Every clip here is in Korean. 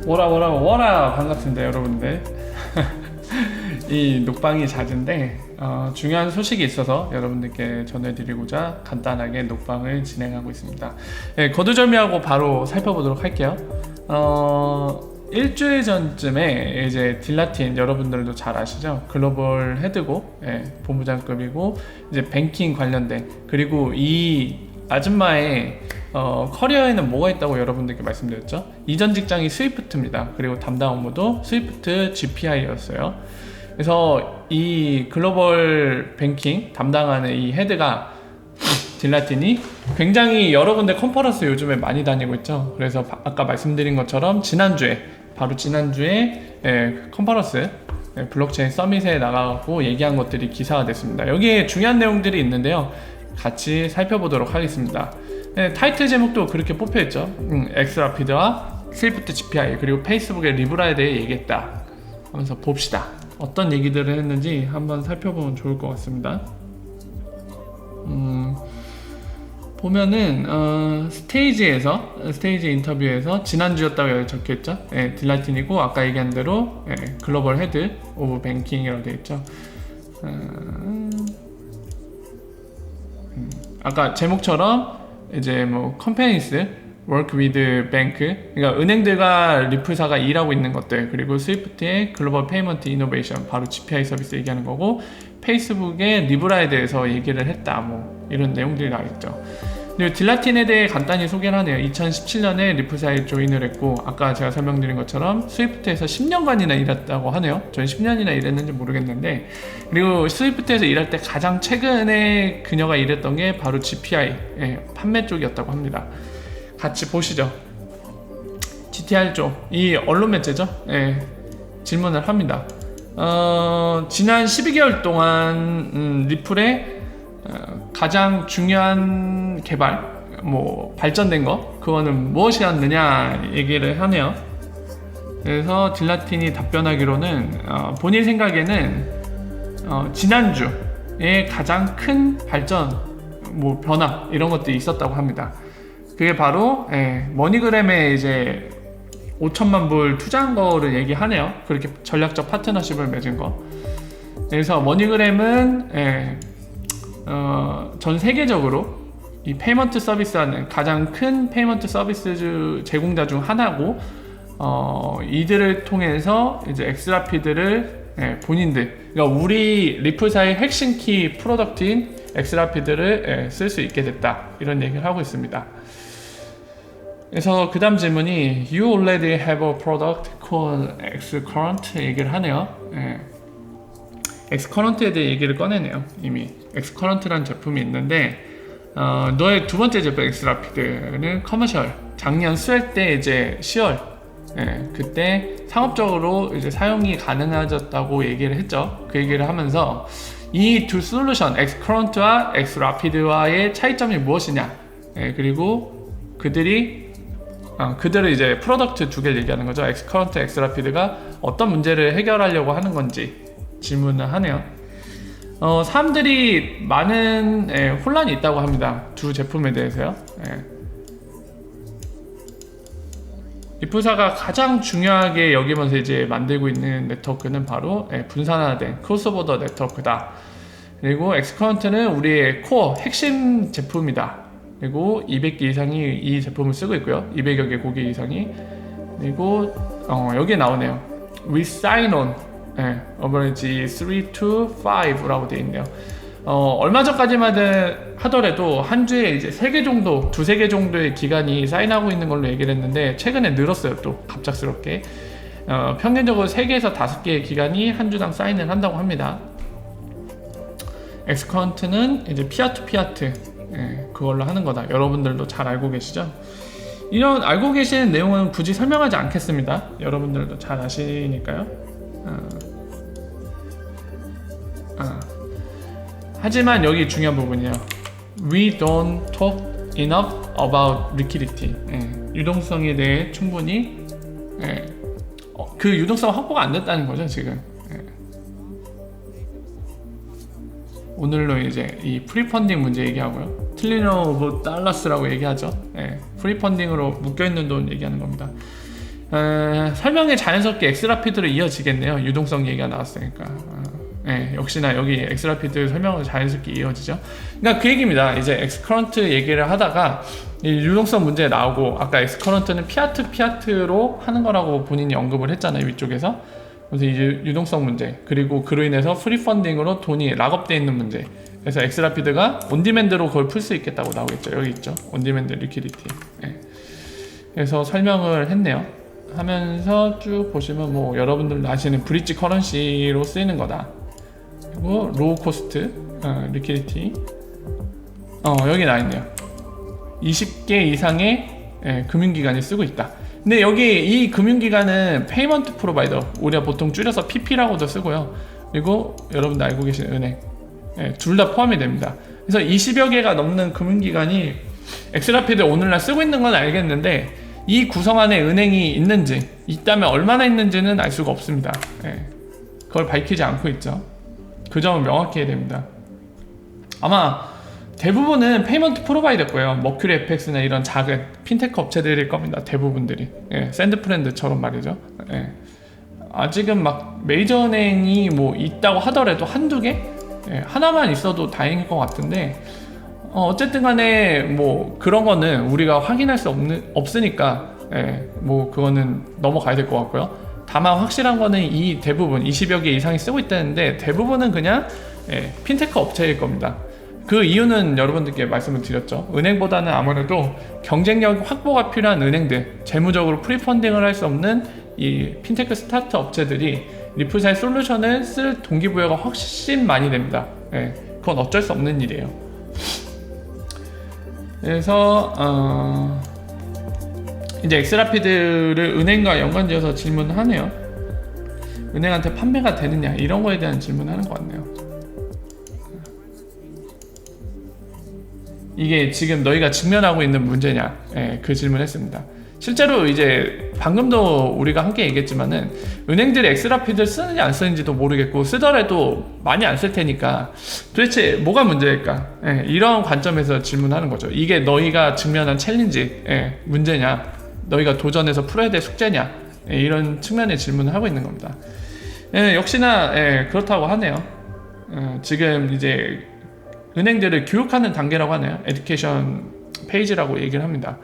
워라 반갑습니다 여러분들. 이 녹방이 잦은데 중요한 소식이 있어서 여러분들께 전해드리고자 간단하게 녹방을 진행하고 있습니다. 네, 거두절미하고 바로 살펴보도록 할게요. 일주일 전쯤에 이제 딜라틴 여러분들도 잘 아시죠? 글로벌 헤드고 본부장급이고 이제 뱅킹 관련된, 그리고 이 아줌마의 커리어에는 뭐가 있다고 여러분들께 말씀드렸죠? 이전 직장이 스위프트입니다. 그리고 담당 업무도 스위프트 GPI였어요. 그래서 이 글로벌 뱅킹 담당하는 이 헤드가 딜라틴이 굉장히 여러 군데 컨퍼런스 요즘에 많이 다니고 있죠. 그래서 아까 말씀드린 것처럼 바로 지난주에 컨퍼런스 블록체인 서밋에 나가고 얘기한 것들이 기사가 됐습니다. 여기에 중요한 내용들이 있는데요, 같이 살펴보도록 하겠습니다. 타이틀 제목도 그렇게 뽑혀있죠. 엑스라피드와 스위프트 GPI 그리고 페이스북의 리브라에 대해 얘기했다 하면서 봅시다. 어떤 얘기들을 했는지 한번 살펴보면 좋을 것 같습니다. 보면은 스테이지 인터뷰에서 지난주였다고 여기 적혀있죠. 딜라틴이고 아까 얘기한 대로 글로벌 헤드 오브 뱅킹이라고 되어있죠. 아까 제목처럼 이제 뭐 컴퍼니스 work with bank, 그러니까 은행들과 리플사가 일하고 있는 것들, 그리고 스위프트의 글로벌 페이먼트 이노베이션, 바로 GPI 서비스 얘기하는 거고, 페이스북의 리브라에 대해서 얘기를 했다, 뭐 이런 내용들이 나와있죠. 그리고 딜라틴에 대해 간단히 소개를 하네요. 2017년에 리플사에 조인을 했고, 아까 제가 설명드린 것처럼 스위프트에서 10년간이나 일했다고 하네요. 저는 10년이나 일했는지 모르겠는데, 그리고 스위프트에서 일할 때 가장 최근에 그녀가 일했던 게 바로 GPI 판매 쪽이었다고 합니다. 같이 보시죠. GTR 쪽, 이 언론 매체죠. 질문을 합니다. 지난 12개월 동안 리플의 가장 중요한 개발, 뭐 발전된 거, 그거는 무엇이었느냐 얘기를 하네요. 그래서 딜라틴이 답변하기로는 본인 생각에는 지난주에 가장 큰 발전, 뭐 변화 이런 것들이 있었다고 합니다. 그게 바로 머니그램에 이제 5천만 불 투자한 거를 얘기하네요. 그렇게 전략적 파트너십을 맺은 거. 그래서 머니그램은 전 세계적으로 이 페이먼트 서비스하는 가장 큰 페이먼트 서비스 제공자 중 하나고, 이들을 통해서 이제 엑스라피드를 본인들, 그러니까 우리 리플사의 핵심 키 프로덕트인 엑스라피드를 쓸 수 있게 됐다, 이런 얘기를 하고 있습니다. 그래서 그 다음 질문이 You already have a product called Xcurrent 얘기를 하네요. Xcurrent에 대해 얘기를 꺼내네요. 이미 Xcurrent라는 제품이 있는데, 너의 두 번째 제품 엑스라피드는 커머셜, 작년 수회 때 이제 10월 그때 상업적으로 이제 사용이 가능해졌다고 얘기를 했죠. 그 얘기를 하면서 이 두 솔루션 엑스커런트와 엑스라피드와의 차이점이 무엇이냐, 그리고 그들을 이제 프로덕트 두 개를 얘기하는 거죠. 엑스커런트, 엑스라피드가 어떤 문제를 해결하려고 하는 건지 질문을 하네요. 사람들이 많은 혼란이 있다고 합니다. 두 제품에 대해서요. 리플사가 가장 중요하게 여기면서 이제 만들고 있는 네트워크는 바로 분산화된 크로스보더 네트워크다. 그리고 엑스커런트는 우리의 코어 핵심 제품이다. 그리고 200개 이상이 이 제품을 쓰고 있고요. 200여 개 고객 이상이. 그리고 여기에 나오네요. We sign on average 3 to 5라고 되어 있네요. 얼마 전까지만 하더라도 한 주에 이제 3개 정도, 2-3개 정도의 기간이 사인하고 있는 걸로 얘기를 했는데, 최근에 늘었어요. 또 갑작스럽게 평균적으로 3개에서 5개의 기간이 한 주당 사인을 한다고 합니다. 엑스커런트는 이제 피아투 피아트 그걸로 하는 거다. 여러분들도 잘 알고 계시죠? 이런 알고 계시는 내용은 굳이 설명하지 않겠습니다. 여러분들도 잘 아시니까요. 하지만 여기 중요한 부분이에요. We don't talk enough about liquidity. 유동성에 대해 충분히 그 유동성 확보가 안 됐다는 거죠, 지금. 오늘로 이제 이 프리펀딩 문제 얘기하고요. 트릴리언 오브 달러스라고 얘기하죠. 프리펀딩으로 묶여있는 돈 얘기하는 겁니다. 설명이 자연스럽게 엑스라피드로 이어지겠네요. 유동성 얘기가 나왔으니까. 네, 역시나 여기 엑스라피드 설명으로 자연스럽게 이어지죠. 그러니까 그 얘기입니다. 이제 엑스커런트 얘기를 하다가 이 유동성 문제 나오고, 아까 엑스커런트는 피아트로 하는 거라고 본인이 언급을 했잖아요, 위쪽에서. 그래서 이제 유동성 문제, 그리고 그로 인해서 프리 펀딩으로 돈이 락업되어 있는 문제. 그래서 엑스라피드가 온디맨드로 그걸 풀 수 있겠다고 나오겠죠. 여기 있죠, 온디맨드 리퀴디티. 네. 그래서 설명을 했네요. 하면서 쭉 보시면 뭐 여러분들 아시는 브릿지 커런시로 쓰이는 거다. 그리고 로우 코스트 리퀴디티, 여기 나있네요. 20개 이상의 금융기관이 쓰고 있다. 근데 여기 이 금융기관은 페이먼트 프로바이더, 우리가 보통 줄여서 PP라고도 쓰고요. 그리고 여러분들 알고 계신 은행, 둘 다 포함이 됩니다. 그래서 20여 개가 넘는 금융기관이 엑스라피드 오늘날 쓰고 있는 건 알겠는데, 이 구성 안에 은행이 있는지, 있다면 얼마나 있는지는 알 수가 없습니다. 그걸 밝히지 않고 있죠. 그 점은 명확히 해야 됩니다. 아마 대부분은 페이먼트 프로바이더 거예요. 머큐리 FX나 이런 작은 핀테크 업체들일 겁니다. 대부분들이. 샌드프렌드처럼 말이죠. 아직은 막 메이저 은행이 뭐 있다고 하더라도 한두 개? 하나만 있어도 다행일 것 같은데, 어쨌든 간에 뭐 그런 거는 우리가 확인할 수 없으니까 뭐 그거는 넘어가야 될 것 같고요. 다만 확실한 거는 이 대부분 20여 개 이상이 쓰고 있다는데, 대부분은 그냥 핀테크 업체일 겁니다. 그 이유는 여러분들께 말씀을 드렸죠. 은행보다는 아무래도 경쟁력 확보가 필요한 은행들, 재무적으로 프리펀딩을 할 수 없는 이 핀테크 스타트 업체들이 리플사의 솔루션을 쓸 동기부여가 훨씬 많이 됩니다. 그건 어쩔 수 없는 일이에요. 그래서 이제 엑스라피드를 은행과 연관지어서 질문을 하네요. 은행한테 판매가 되느냐, 이런 거에 대한 질문을 하는 것 같네요. 이게 지금 너희가 직면하고 있는 문제냐, 그 질문을 했습니다. 실제로 이제 방금도 우리가 함께 얘기했지만은, 은행들이 엑스라피드를 쓰는지 안 쓰는지도 모르겠고, 쓰더라도 많이 안 쓸 테니까 도대체 뭐가 문제일까, 이런 관점에서 질문하는 거죠. 이게 너희가 직면한 챌린지, 문제냐, 너희가 도전해서 풀어야 될 숙제냐, 이런 측면의 질문을 하고 있는 겁니다. 역시나 그렇다고 하네요. 지금 이제 은행들을 교육하는 단계라고 하네요. 에듀케이션 페이지라고 얘기를 합니다.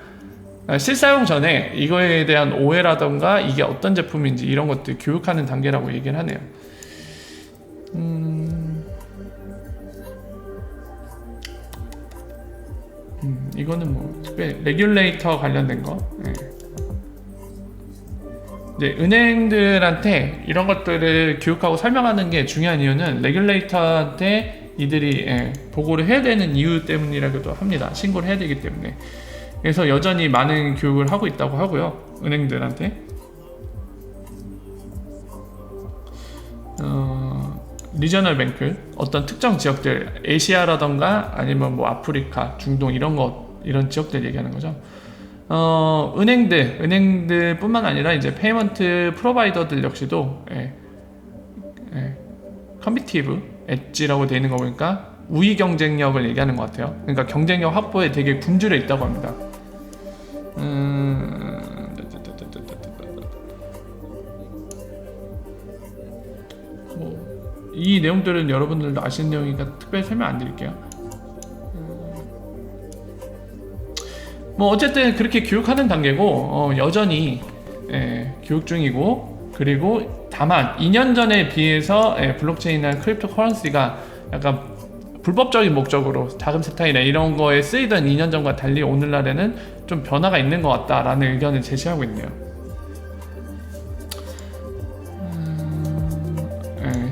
실사용 전에 이거에 대한 오해라던가 이게 어떤 제품인지 이런 것들 교육하는 단계라고 얘기를 하네요. 이거는 뭐 특별히 레귤레이터 관련된 거. 이제 은행들한테 이런 것들을 교육하고 설명하는 게 중요한 이유는, 레귤레이터한테 이들이 보고를 해야 되는 이유 때문이라고도 합니다. 신고를 해야 되기 때문에. 그래서 여전히 많은 교육을 하고 있다고 하고요, 은행들한테. 리저널 뱅크, 어떤 특정 지역들, 아시아라던가 아니면 뭐 아프리카, 중동 이런 지역들 얘기하는 거죠. 은행들 뿐만 아니라 이제 페이먼트 프로바이더들 역시도 컴피티브 엣지라고 되어 있는 거 보니까 우위 경쟁력을 얘기하는 것 같아요. 그러니까 경쟁력 확보에 되게 굶주려 있다고 합니다. 이 내용들은 여러분들도 아시는 내용이니까 특별히 설명 안 드릴게요. 뭐 어쨌든 그렇게 교육하는 단계고, 여전히 교육 중이고, 그리고 다만 2년 전에 비해서 블록체인이나 크립토 커런시가 약간 불법적인 목적으로 자금 세탁이나 이런 거에 쓰이던 2년 전과 달리 오늘날에는 좀 변화가 있는 것 같다라는 의견을 제시하고 있네요.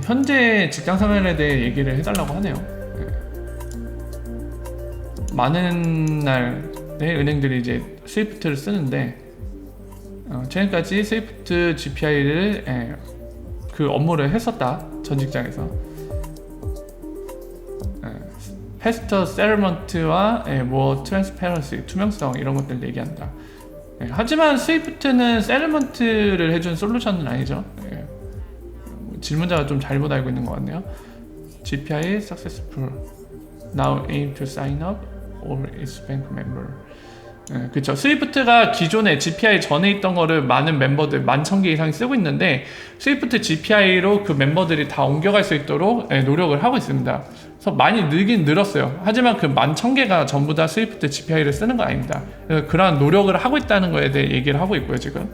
현재 직장 생활에 대해 얘기를 해달라고 하네요. 많은 날의 은행들이 이제 스위프트를 쓰는데, 최근까지 스위프트 GPI를 그 업무를 했었다, 전 직장에서. 패스터 세틀먼트와 뭐 트랜스페런시, 투명성 이런 것들 얘기한다. 하지만 스위프트는 세틀먼트를 해준 솔루션은 아니죠. 질문자가 좀 잘못 알고 있는 것 같네요. GPI successful. Now aim to sign up all its bank member. 그쵸. 스위프트가 기존에 GPI 전에 있던 거를 많은 멤버들 11,000개 이상이 쓰고 있는데 스위프트 GPI로 그 멤버들이 다 옮겨갈 수 있도록 노력을 하고 있습니다. 그래서 많이 늘긴 늘었어요. 하지만 그 11,000개가 전부 다 스위프트 GPI를 쓰는 건 아닙니다. 그래서 그러한 노력을 하고 있다는 거에 대해 얘기를 하고 있고요, 지금.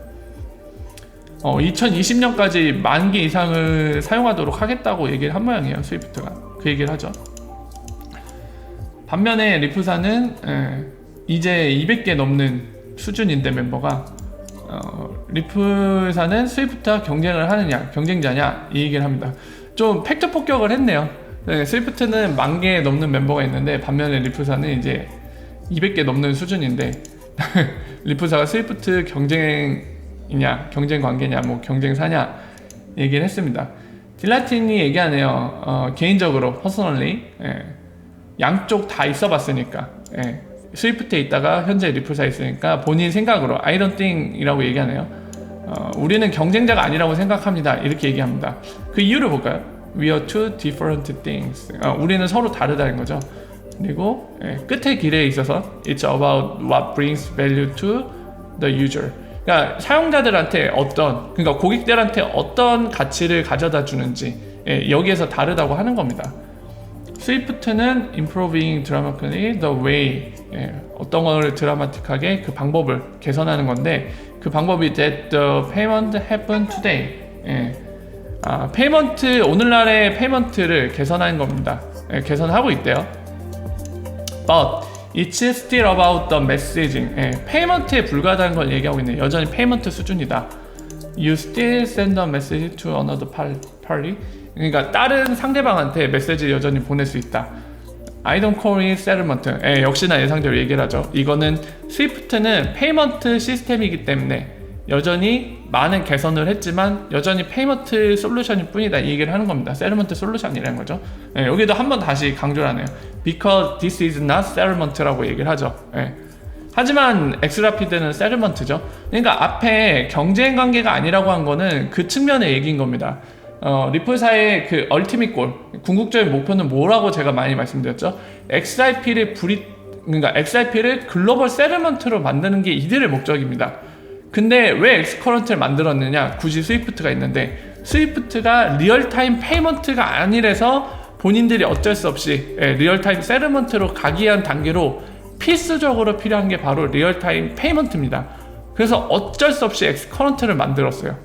2020년까지 10,000개 이상을 사용하도록 하겠다고 얘기를 한 모양이에요, 스위프트가. 그 얘기를 하죠. 반면에 리프사는 이제 200개 넘는 수준인데 멤버가 리프사는 스위프트와 경쟁을 하느냐, 경쟁자냐 이 얘기를 합니다. 좀 팩트 폭격을 했네요. 스위프트는 10,000개 넘는 멤버가 있는데 반면에 리프사는 이제 200개 넘는 수준인데 리프사가 스위프트 경쟁이냐, 경쟁 관계냐, 뭐 경쟁사냐 얘기를 했습니다. 딜라틴이 얘기하네요. 개인적으로 퍼스널리 양쪽 다 있어봤으니까 스위프트에 있다가 현재 리프사에 있으니까 본인 생각으로 I don't think 이라고 얘기하네요. 우리는 경쟁자가 아니라고 생각합니다 이렇게 얘기합니다. 그 이유를 볼까요? We are two different things. 우리는 서로 다르다는 거죠. 그리고 끝의 길에 있어서 It's about what brings value to the user. 그러니까 사용자들한테 그러니까 고객들한테 어떤 가치를 가져다 주는지 여기에서 다르다고 하는 겁니다. 스위프트는 improving dramatically the way 어떤 걸 드라마틱하게 그 방법을 개선하는 건데 그 방법이 that the payment happened today. 페이먼트 오늘날의 페이먼트를 개선하는 겁니다. 개선하고 있대요. But it's still about the messaging. 페이먼트에 불과하다는 걸 얘기하고 있네요. 여전히 페이먼트 수준이다. You still send a message to another party. 그러니까 다른 상대방한테 메시지 여전히 보낼 수 있다. I don't call it settlement. 역시나 예상대로 얘기를 하죠. 이거는 스위프트는 페이먼트 시스템이기 때문에 여전히 많은 개선을 했지만 여전히 페이먼트 솔루션일 뿐이다 이 얘기를 하는 겁니다. 세ttlement 솔루션이라는 거죠. 여기도 한번 다시 강조를 하네요. Because this is not settlement라고 얘기를 하죠. 하지만 엑스라피드는 세ttlement죠. 그러니까 앞에 경쟁 관계가 아니라고 한 거는 그 측면의 얘기인 겁니다. 리플사의 그 얼티밋 골, 궁극적인 목표는 뭐라고 제가 많이 말씀드렸죠. 그러니까 XRP를 글로벌 세ttlement로 만드는 게 이들의 목적입니다. 근데 왜 엑스커런트를 만들었느냐? 굳이 스위프트가 있는데 스위프트가 리얼타임 페이먼트가 아니라서 본인들이 어쩔 수 없이 리얼타임 세ttlement로 가기 위한 단계로 필수적으로 필요한 게 바로 리얼타임 페이먼트입니다. 그래서 어쩔 수 없이 엑스커런트를 만들었어요.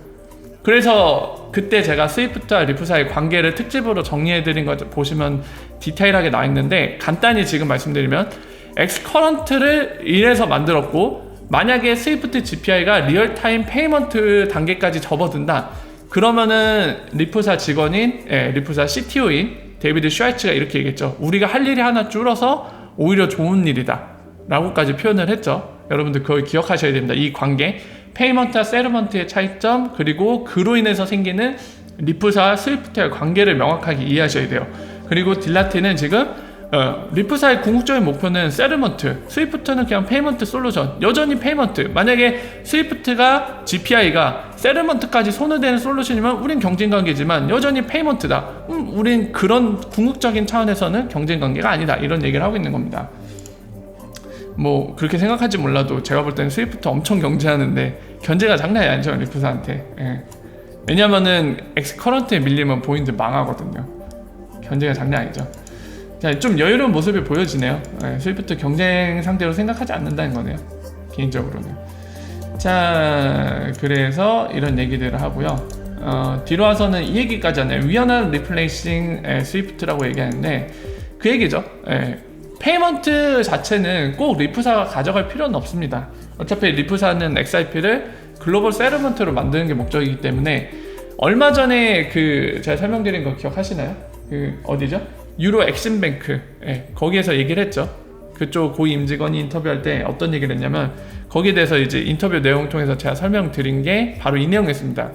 그래서 그때 제가 스위프트와 리프사의 관계를 특집으로 정리해드린 거 보시면 디테일하게 나와 있는데 간단히 지금 말씀드리면 엑스커런트를 이래서 만들었고 만약에 스위프트 GPI가 리얼타임 페이먼트 단계까지 접어든다 그러면은 리프사 직원인 리프사 CTO인 데이비드 슈와이츠가 이렇게 얘기했죠. 우리가 할 일이 하나 줄어서 오히려 좋은 일이다 라고까지 표현을 했죠. 여러분들 그걸 기억하셔야 됩니다. 이 관계 페이먼트와 세ttlement의 차이점 그리고 그로 인해서 생기는 리프사와 스위프트의 관계를 명확하게 이해하셔야 돼요. 그리고 딜라티는 지금 리프사의 궁극적인 목표는 세ttlement, 스위프트는 그냥 페이먼트 솔루션, 여전히 페이먼트. 만약에 스위프트가 GPI가 세ttlement까지 손을 대는 솔루션이면 우린 경쟁관계지만 여전히 페이먼트다. 우린 그런 궁극적인 차원에서는 경쟁관계가 아니다. 이런 얘기를 하고 있는 겁니다. 뭐 그렇게 생각할지 몰라도 제가 볼 때는 스위프트 엄청 경쟁하는데 견제가 장난이 아니죠 리프사한테. 왜냐면은 엑스커런트에 밀리면 본인들 망하거든요. 견제가 장난 아니죠. 자, 좀 여유로운 모습이 보여지네요. 스위프트 경쟁 상대로 생각하지 않는다는 거네요. 개인적으로는. 자, 그래서 이런 얘기들을 하고요. 뒤로 와서는 이 얘기까지 하네요. We are not replacing 스위프트라고 얘기하는데 그 얘기죠. 페이먼트 자체는 꼭 리프사가 가져갈 필요는 없습니다. 어차피 리프사는 XRP를 글로벌 세ttlement로 만드는 게 목적이기 때문에 얼마 전에 제가 설명드린 거 기억하시나요? 어디죠? 유로 엑심뱅크 거기에서 얘기를 했죠. 그쪽 고위 임직원이 인터뷰할 때 어떤 얘기를 했냐면 거기에 대해서 이제 인터뷰 내용을 통해서 제가 설명드린 게 바로 이 내용이었습니다.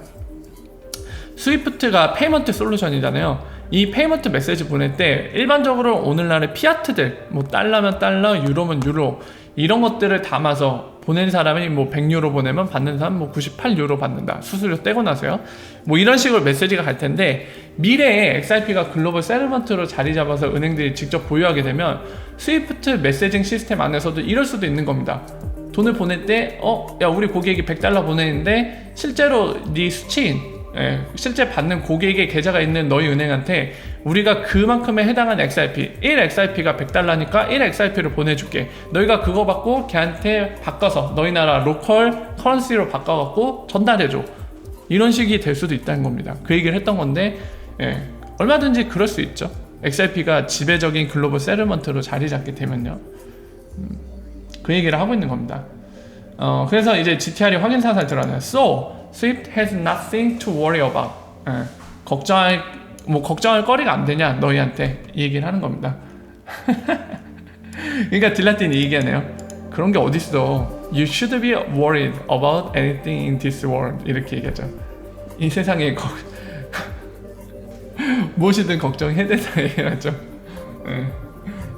스위프트가 페이먼트 솔루션이잖아요. 이 페이먼트 메시지 보낼 때 일반적으로 오늘날의 피아트들 뭐 달러면 달러, 유로면 유로 이런 것들을 담아서 보낸 사람이 뭐 100유로 보내면 받는 사람 뭐 98유로 받는다. 수수료 떼고 나서요. 뭐 이런 식으로 메시지가 갈 텐데 미래에 XRP가 글로벌 세ttlement로 자리 잡아서 은행들이 직접 보유하게 되면 스위프트 메시징 시스템 안에서도 이럴 수도 있는 겁니다. 돈을 보낼 때 야 우리 고객이 $100 보내는데 실제로 네 수취인 실제 받는 고객의 계좌가 있는 너희 은행한테 우리가 그만큼에 해당한 XRP 1XRP가 $100니까 1XRP를 보내줄게. 너희가 그거 받고 걔한테 바꿔서 너희 나라 로컬 커런시로 바꿔갖고 전달해줘. 이런 식이 될 수도 있다는 겁니다. 그 얘기를 했던 건데 얼마든지 그럴 수 있죠. XRP가 지배적인 글로벌 세틀먼트로 자리 잡게 되면요. 그 얘기를 하고 있는 겁니다. 그래서 이제 GTR이 확인 사살 드러나요. So Swift has nothing to worry about. 걱정할 거리가 안 되냐 너희한테 이 얘기를 하는 겁니다. 그러니까 딜라틴이 얘기하네요. 그런 게 어딨어. You should be worried about anything in this world. 이렇게 얘기하죠. 이 세상에 무엇이든 걱정해야 된다 얘기하죠.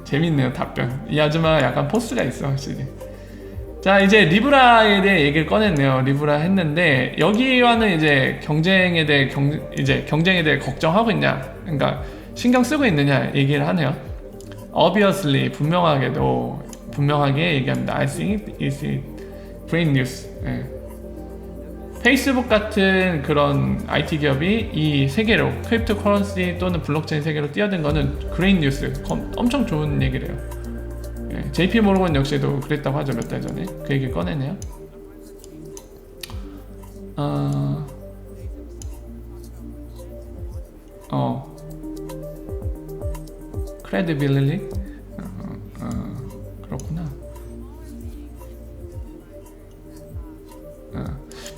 재밌네요 답변. 이 아줌마 약간 포스가 있어 확실히. 자 이제 리브라에 대해 얘기를 꺼냈네요. 리브라 했는데 여기와는 이제 경쟁에 대해 걱정하고 있냐, 그러니까 신경 쓰고 있느냐 얘기를 하네요. Obviously 분명하게 얘기합니다. I think it's great news. 페이스북 같은 그런 IT 기업이 이 세계로 크립토 커런시 또는 블록체인 세계로 뛰어든 거는 great news, 엄청 좋은 얘기래요. JP 모르건 역시도 그랬다고 하죠. 몇 달 전에 그 얘기 꺼내네요. credibility. 그렇구나.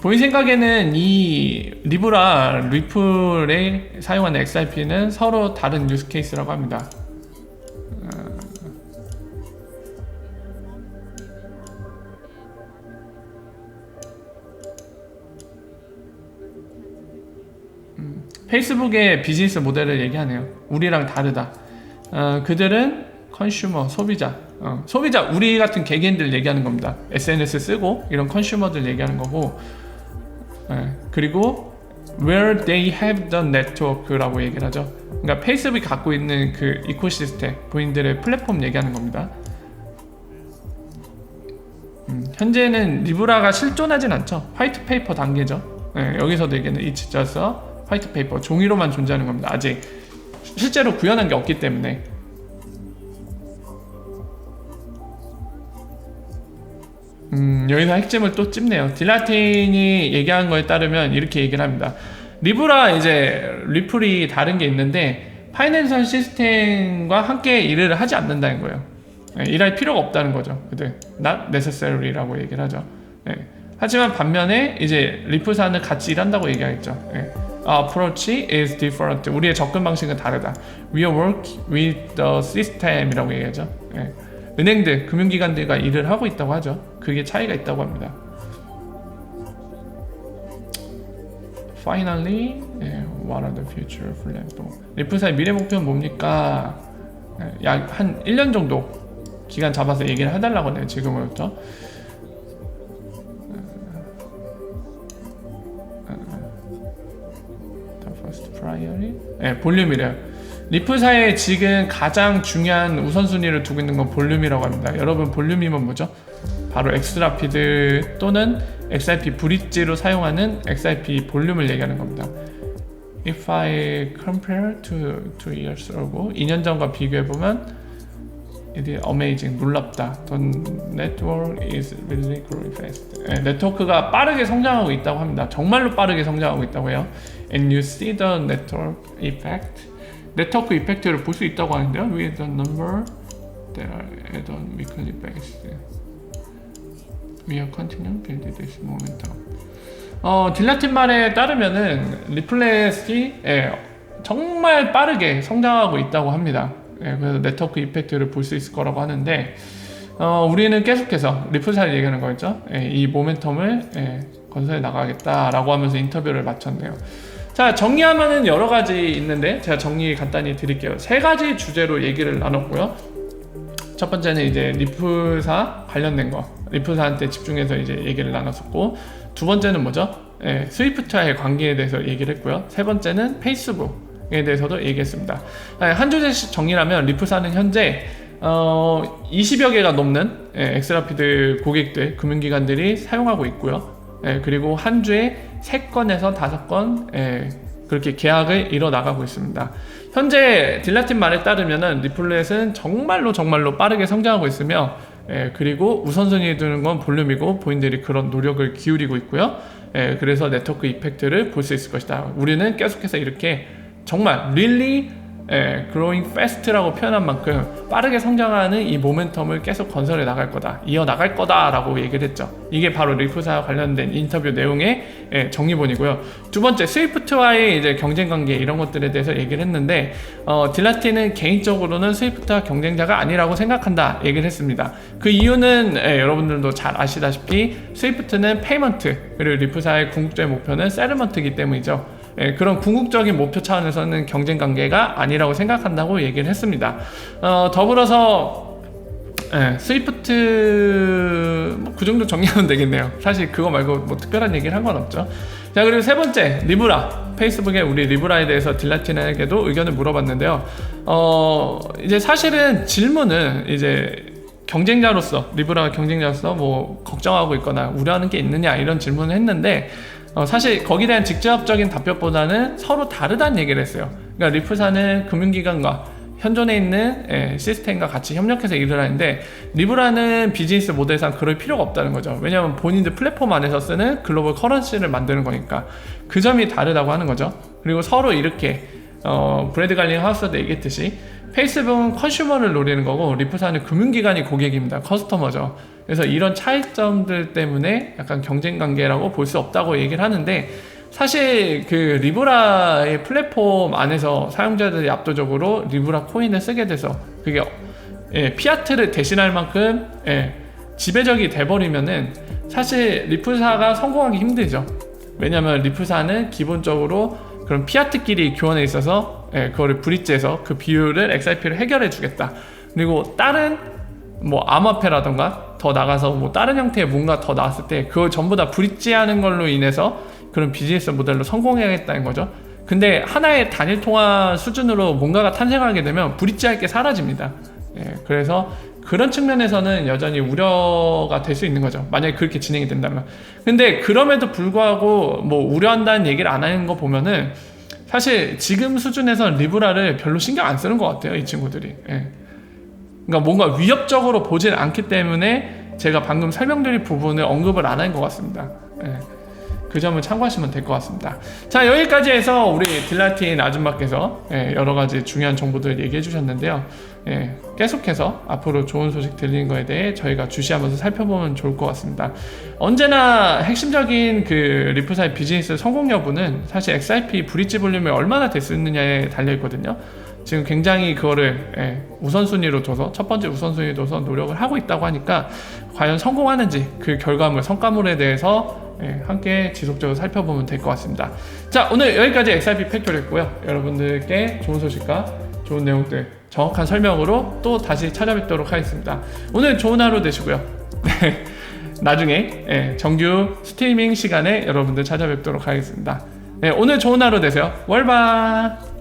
본인 생각에는 이 리브라, 리플에 사용하는 XRP는 서로 다른 유스 케이스라고 합니다. 페이스북의 비즈니스 모델을 얘기하네요. 우리랑 다르다. 그들은 컨슈머, 소비자, 우리 같은 개개인들 얘기하는 겁니다. SNS 쓰고 이런 컨슈머들 얘기하는 거고, 그리고 where they have the network라고 얘기를 하죠. 그러니까 페이스북이 갖고 있는 그 이코시스템, 본인들의 플랫폼 얘기하는 겁니다. 현재는 리브라가 실존하진 않죠. 화이트 페이퍼 단계죠. 여기서도 얘기하는 it's just a 화이트 페이퍼, 종이로만 존재하는 겁니다. 아직 실제로 구현한 게 없기 때문에. 여기서 핵심을 또 찝네요. 딜라틴이 얘기한 거에 따르면 이렇게 얘기를 합니다. 리브라 이제 리플이 다른 게 있는데 파이낸셜 시스템과 함께 일을 하지 않는다는 거예요. 일할 필요가 없다는 거죠. 그들 not necessary라고 얘기를 하죠. 하지만 반면에 이제 리플사는 같이 일한다고 얘기하겠죠. Approach is different. 우리의 접근 방식은 다르다. We work with the system이라고 얘기하죠. 은행들, 금융기관들과 일을 하고 있다고 하죠. 그게 차이가 있다고 합니다. Finally, what are the future plans? 리플사의 미래 목표는 뭡니까? 약 한 1년 정도 기간 잡아서 얘기를 해달라고 하네요. 지금부터. 볼륨이래요. 리플사의 지금 가장 중요한 우선순위를 두고 있는 건 볼륨이라고 합니다. 여러분 볼륨이면 뭐죠? 바로 엑스라피드 또는 XRP 브릿지로 사용하는 XRP 볼륨을 얘기하는 겁니다. If I compare to 2 years ago, 2년 전과 비교해보면 it is amazing, 놀랍다. The network is really growing fast. 네트워크가 빠르게 성장하고 있다고 합니다. 정말로 빠르게 성장하고 있다고 해요. And you see the network effect. 네트워크 이펙트를 볼 수 있다고 하는데요. With the number that are at on weekly basis. We are continuing to build this momentum. 딜라틴 말에 따르면은 리플렛이 정말 빠르게 성장하고 있다고 합니다. 그래서 네트워크 이펙트를 볼 수 있을 거라고 하는데 우리는 계속해서 리플사를 얘기하는 거였죠. 이 모멘텀을 건설해 나가겠다라고 하면서 인터뷰를 마쳤네요. 자, 정리하면은 여러 가지 있는데 제가 정리 간단히 드릴게요. 3가지 주제로 얘기를 나눴고요. 첫 번째는 이제 리플사 관련된 거, 리플사한테 집중해서 이제 얘기를 나눴었고, 두 번째는 뭐죠? 스위프트와의 관계에 대해서 얘기를 했고요. 세 번째는 페이스북에 대해서도 얘기했습니다. 한 주제씩 정리하면 리플사는 현재 20여 개가 넘는 엑스라피드 고객들, 금융기관들이 사용하고 있고요. 그리고 한 주에 3건에서 5건 그렇게 계약을 이뤄 나가고 있습니다. 현재 딜라팀 말에 따르면은 리플렛은 정말로 빠르게 성장하고 있으며 그리고 우선순위에 두는 건 볼륨이고 본인들이 그런 노력을 기울이고 있고요. 그래서 네트워크 이펙트를 볼 수 있을 것이다. 우리는 계속해서 이렇게 정말 really growing fast라고 표현한 만큼 빠르게 성장하는 이 모멘텀을 계속 건설해 나갈 거다, 이어 나갈 거다라고 얘기를 했죠. 이게 바로 리프사와 관련된 인터뷰 내용의 정리본이고요. 두 번째, 스위프트와의 이제 경쟁 관계 이런 것들에 대해서 얘기를 했는데 딜라티는 개인적으로는 스위프트와 경쟁자가 아니라고 생각한다 얘기를 했습니다. 그 이유는 여러분들도 잘 아시다시피 스위프트는 페이먼트, 그리고 리프사의 궁극적인 목표는 세틀먼트이기 때문이죠. 그런 궁극적인 목표 차원에서는 경쟁 관계가 아니라고 생각한다고 얘기를 했습니다. 더불어서 스위프트 그 정도 정리하면 되겠네요. 사실 그거 말고 뭐 특별한 얘기를 한 건 없죠. 자, 그리고 세 번째, 리브라. 페이스북에 우리 리브라에 대해서 딜라틴에게도 의견을 물어봤는데요. 이제 사실은 질문은 이제 경쟁자로서, 리브라가 경쟁자로서 뭐 걱정하고 있거나 우려하는 게 있느냐 이런 질문을 했는데 사실 거기에 대한 직접적인 답변보다는 서로 다르다는 얘기를 했어요. 그러니까 리프사는 금융기관과 현존에 있는 시스템과 같이 협력해서 일을 하는데 리브라는 비즈니스 모델상 그럴 필요가 없다는 거죠. 왜냐하면 본인들 플랫폼 안에서 쓰는 글로벌 커런시를 만드는 거니까 그 점이 다르다고 하는 거죠. 그리고 서로 이렇게 브래드 갈링 하우스도 얘기했듯이 페이스북은 컨슈머를 노리는 거고 리프사는 금융기관이 고객입니다. 커스터머죠. 그래서 이런 차이점들 때문에 약간 경쟁 관계라고 볼 수 없다고 얘기를 하는데 사실 그 리브라의 플랫폼 안에서 사용자들이 압도적으로 리브라 코인을 쓰게 돼서 그게 피아트를 대신할 만큼 지배적이 돼버리면은 사실 리프사가 성공하기 힘들죠. 왜냐면 리프사는 기본적으로 그런 피아트끼리 교환에 있어서 그거를 브릿지해서 그 비율을 XRP로 해결해 주겠다. 그리고 다른 뭐 암호화폐라던가 더 나가서 뭐 다른 형태의 뭔가 더 나왔을 때 그걸 전부 다 브릿지하는 걸로 인해서 그런 비즈니스 모델로 성공해야겠다는 거죠. 근데 하나의 단일 통화 수준으로 뭔가가 탄생하게 되면 브릿지할 게 사라집니다. 그래서 그런 측면에서는 여전히 우려가 될 수 있는 거죠. 만약에 그렇게 진행이 된다면. 근데 그럼에도 불구하고 뭐 우려한다는 얘기를 안 하는 거 보면은 사실 지금 수준에서 리브라를 별로 신경 안 쓰는 것 같아요, 이 친구들이. 그러니까 뭔가 위협적으로 보진 않기 때문에 제가 방금 설명드린 부분을 언급을 안 한 것 같습니다. 그 점을 참고하시면 될 것 같습니다. 자, 여기까지 해서 우리 딜라틴 아줌마께서 여러 가지 중요한 정보들 얘기해 주셨는데요. 계속해서 앞으로 좋은 소식 들리는 거에 대해 저희가 주시하면서 살펴보면 좋을 것 같습니다. 언제나 핵심적인 그 리프사의 비즈니스 성공 여부는 사실 XRP 브릿지 볼륨이 얼마나 됐느냐에 달려 있거든요. 지금 굉장히 그거를 우선순위로 둬서 첫 번째 우선순위로 둬서 노력을 하고 있다고 하니까 과연 성공하는지 그 결과물, 성과물에 대해서 함께 지속적으로 살펴보면 될 것 같습니다. 자, 오늘 여기까지 XRP 팩토리였고요. 여러분들께 좋은 소식과 좋은 내용들 정확한 설명으로 또 다시 찾아뵙도록 하겠습니다. 오늘 좋은 하루 되시고요. 나중에 정규 스트리밍 시간에 여러분들 찾아뵙도록 하겠습니다. 오늘 좋은 하루 되세요. 월바.